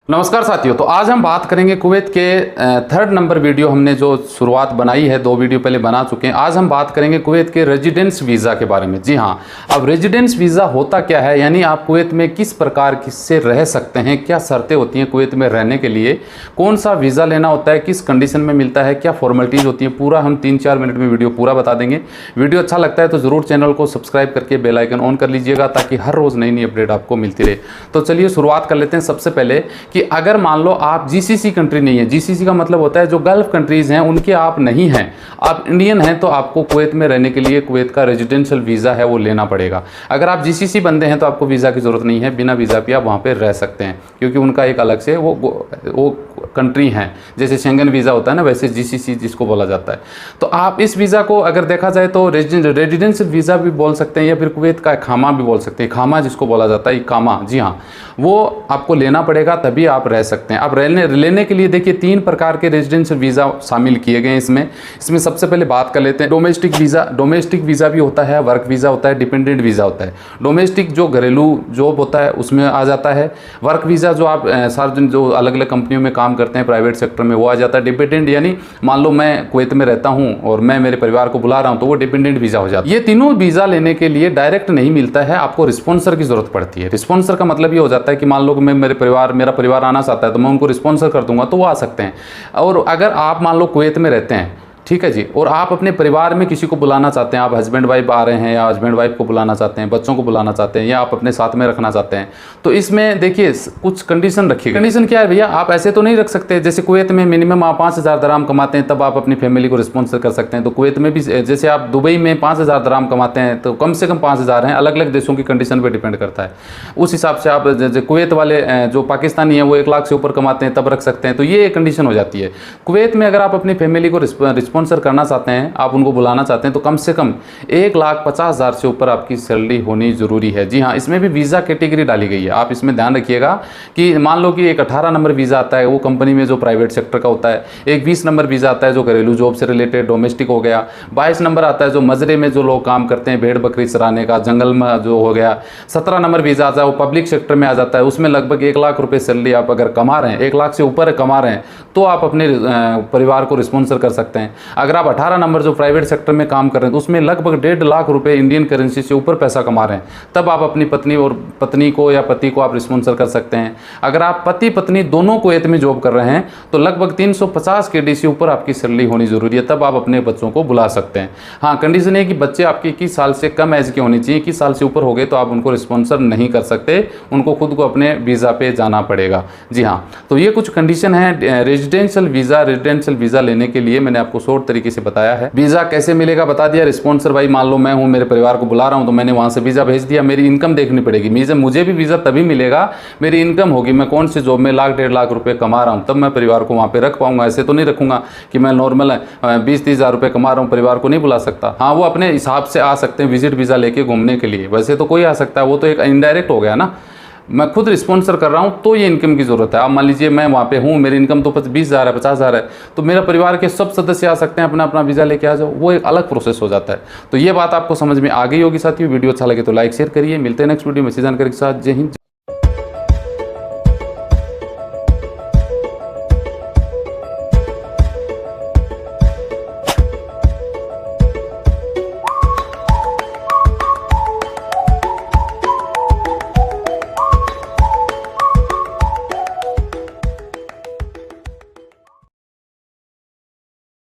नमस्कार साथियों। तो आज हम बात करेंगे कुवैत के थर्ड नंबर वीडियो हमने जो शुरुआत बनाई है, 2 वीडियो पहले बना चुके हैं। आज हम बात करेंगे कुवैत के रेजिडेंस वीज़ा के बारे में। जी हाँ, अब रेजिडेंस वीज़ा होता क्या है, यानी आप कुवैत में किस प्रकार किससे रह सकते हैं, क्या शर्तें होती हैं कुवैत में रहने के लिए, कौन सा वीज़ा लेना होता है, किस कंडीशन में मिलता है, क्या फॉर्मेलिटीज़ होती है, पूरा हम 3-4 मिनट में वीडियो पूरा बता देंगे। वीडियो अच्छा लगता है तो ज़रूर चैनल को सब्सक्राइब करके बेल आइकन ऑन कर लीजिएगा ताकि हर रोज़ नई नई अपडेट आपको मिलती रहे। तो चलिए शुरुआत कर लेते हैं। सबसे पहले कि अगर मान लो आप जीसीसी कंट्री नहीं है, जीसीसी का मतलब होता है जो गल्फ कंट्रीज हैं उनके आप नहीं हैं, आप इंडियन हैं, तो आपको कुवैत में रहने के लिए कुवैत का रेजिडेंशियल वीज़ा है वो लेना पड़ेगा। अगर आप जीसीसी बंदे हैं तो आपको वीज़ा की ज़रूरत नहीं है, बिना वीज़ा पे आप वहाँ पे रह सकते हैं क्योंकि उनका एक अलग से वो कंट्री हैं। जैसे शेंगन वीज़ा होता है ना, वैसे जीसीसी जिसको बोला जाता है। तो आप इस वीज़ा को अगर देखा जाए तो रेजिडेंशियल वीज़ा भी बोल सकते हैं या फिर कुवैत का इकामा भी बोल सकते हैं। इकामा जिसको बोला जाता है, इकामा, जी हाँ, वो आपको लेना पड़ेगा तभी आप रह सकते हैं। अब लेने के लिए देखिए 3 प्रकार के रेजिडेंशियल वीज़ा शामिल किए गए हैं इसमें सबसे पहले बात कर लेते हैं डोमेस्टिक वीज़ा। डोमेस्टिक वीज़ा भी होता है, वर्क वीज़ा होता है, डिपेंडेंट वीज़ा होता है। डोमेस्टिक जो घरेलू जॉब होता है उसमें आ जाता है। वर्क वीज़ा जो आप सार्वजनिक जो अलग अलग कंपनियों में काम करते हैं प्राइवेट सेक्टर में, वो आ जाता है। डिपेंडेंट यानी मान लो मैं कुवैत में रहता हूँ और मैं मेरे परिवार को बुला रहा हूँ तो वो डिपेंडेंट वीज़ा हो जाता है। ये तीनों वीज़ा लेने के लिए डायरेक्ट नहीं मिलता है, आपको रिस्पॉन्सर की ज़रूरत पड़ती है। रिस्पॉन्सर का मतलब ये हो जाता है कि मान लो कि मेरा परिवार आना चाहता है तो मैं उनको रिस्पॉन्सर कर दूंगा तो वो आ सकते हैं। और अगर आप मान लो कुवैत में रहते हैं, ठीक है जी, और आप अपने परिवार में किसी को बुलाना चाहते हैं, आप हस्बैंड वाइफ आ रहे हैं या हस्बैंड वाइफ को बुलाना चाहते हैं, बच्चों को बुलाना चाहते हैं या आप अपने साथ में रखना चाहते हैं, तो इसमें देखिए कुछ कंडीशन रखिएगा। कंडीशन क्या है भैया, आप ऐसे तो नहीं रख सकते। जैसे कुवैत में मिनिमम आप 5,000 दराम कमाते हैं तब आप अपनी फैमिली को रिस्पॉन्सर कर सकते हैं। तो कुवैत में भी जैसे आप दुबई में 5,000 दराम कमाते हैं तो कम से कम 5,000 हैं। अलग अलग देशों की कंडीशन पर डिपेंड करता है, उस हिसाब से आप कुवैत वाले जो पाकिस्तानी हैं वो 1 लाख से ऊपर कमाते हैं तब रख सकते हैं। तो ये कंडीशन हो जाती है। कुवैत में अगर आप अपनी फैमिली को रिस्पॉन्सर करना चाहते हैं, आप उनको बुलाना चाहते हैं, तो कम से कम 1,50,000 से ऊपर आपकी सैलरी होनी जरूरी है। जी हाँ, इसमें भी वीज़ा कैटेगरी डाली गई है। आप इसमें ध्यान रखिएगा कि मान लो कि एक 18 नंबर वीज़ा आता है वो कंपनी में जो प्राइवेट सेक्टर का होता है, एक 20 नंबर वीज़ा आता है जो घरेलू जॉब से रिलेटेड डोमेस्टिक हो गया, 22 नंबर आता है जो मजरे में जो लोग काम करते हैं, भेड़ बकरी चराने का, जंगल में जो हो गया, 17 नंबर वीज़ा आता है वो पब्लिक सेक्टर में आ जाता है। उसमें लगभग 1 लाख रुपये सैलरी आप अगर कमा रहे हैं, 1 लाख से ऊपर कमा रहे हैं, तो आप अपने परिवार को रिस्पॉन्सर कर सकते हैं। अगर आप 18 नंबर जो प्राइवेट सेक्टर में काम कर रहे हैं तो उसमें लगभग 1.5 लाख रुपए इंडियन करेंसी से ऊपर पैसा कमा रहे हैं, तब आप अपनी पत्नी को या पति को आप रिस्पॉन्सर कर सकते हैं। अगर आप पति पत्नी दोनों कुवैत में जॉब कर रहे हैं तो लगभग 350 KD से ऊपर आपकी सैलरी होनी जरूरी है, तब आप अपने बच्चों को बुला सकते हैं। हाँ, कंडीशन है कि बच्चे आपके 21 साल से कम एज के होने चाहिए। 21 साल से ऊपर हो गए तो आप उनको रिस्पॉन्सर नहीं कर सकते, उनको खुद को अपने वीज़ा पे जाना पड़ेगा। जी हाँ, तो ये कुछ कंडीशन है रेजिडेंशियल वीज़ा लेने के लिए। मैंने आपको शॉर्ट तरीके से बताया है। वीज़ा कैसे मिलेगा बता दिया। रिस्पॉन्सर भाई मान लो मैं हूँ, मेरे परिवार को बुला रहा हूँ तो मैंने वहाँ से वीज़ा भेज दिया, मेरी इनकम देखनी पड़ेगी। मुझे भी वीज़ा तभी मिलेगा, मेरी इनकम होगी, मैं कौन सी जॉब में 1,00,000-1.5 लाख रुपये कमा रहा हूँ, तब मैं परिवार को वहाँ पे रख पाऊंगा। ऐसे तो नहीं रखूँगा कि मैं नॉर्मल 20-30 हज़ार रुपये कमा रहा हूँ, परिवार को नहीं बुला सकता। हाँ, वो अपने हिसाब से आ सकते हैं विजिट वीज़ा लेके घूमने के लिए, वैसे तो कोई आ सकता है, वो तो एक इनडायरेक्ट हो गया ना। मैं खुद रिस्पॉन्सर कर रहा हूँ तो ये इनकम की ज़रूरत है। अब मान लीजिए मैं वहाँ पे हूँ, मेरी इनकम तो 20,000 है, 50,000 है, तो मेरा परिवार के सब सदस्य आ सकते हैं, अपना अपना वीज़ा लेके आ जाओ, वो एक अलग प्रोसेस हो जाता है। तो ये बात आपको समझ में आ गई होगी साथियों। वीडियो अच्छा लगे तो लाइक शेयर करिए। मिलते हैं नेक्स्ट वीडियो में इसी जानकारी के साथ। जय हिंद।